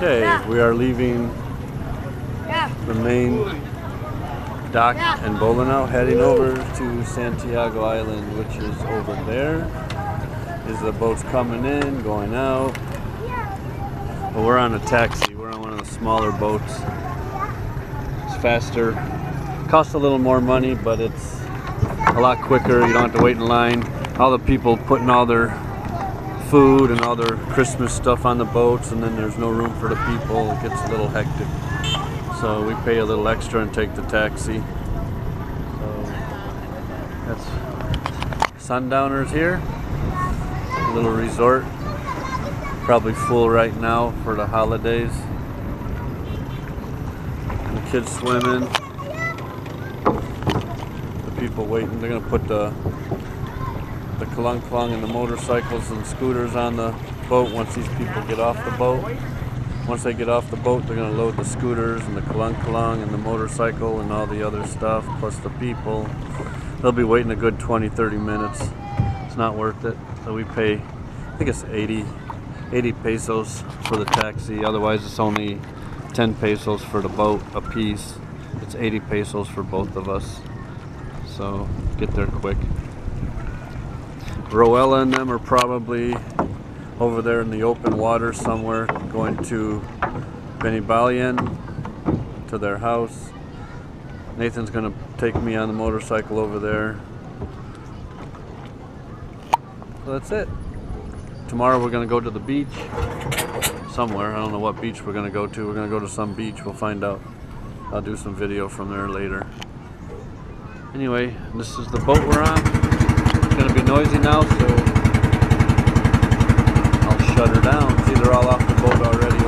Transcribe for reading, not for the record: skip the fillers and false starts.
Okay, we are leaving the main dock in Bola now, heading over to Santiago Island, which is over there. These are the boats coming in, going out. But we're on a taxi. We're on one of the smaller boats. It's faster. Costs a little more money, but it's a lot quicker. You don't have to wait in line. All the people putting all their food and all their Christmas stuff on the boats, and then there's no room for the people. It gets a little hectic. So we pay a little extra and take the taxi. So that's Sundowners here. A little resort. Probably full right now for the holidays. And the kids swimming. The people waiting. They're gonna put the klung and the motorcycles and scooters on the boat once these people get off the boat. Once they get off the boat, they're going to load the scooters and the klung and the motorcycle and all the other stuff, plus the people. They'll be waiting a good 20-30 minutes. It's not worth it. So we pay, I think it's 80 pesos for the taxi. Otherwise, it's only 10 pesos for the boat a piece. It's 80 pesos for both of us. So get there quick. Roella and them are probably over there in the open water somewhere, going to Benibalian, to their house. Nathan's gonna take me on the motorcycle over there. So that's it. Tomorrow we're gonna go to the beach somewhere. I don't know what beach we're gonna go to. We're gonna go to some beach. We'll find out. I'll do some video from there later. Anyway, this is the boat we're on. It's gonna be noisy now, so I'll shut her down. See, they're all off the boat already.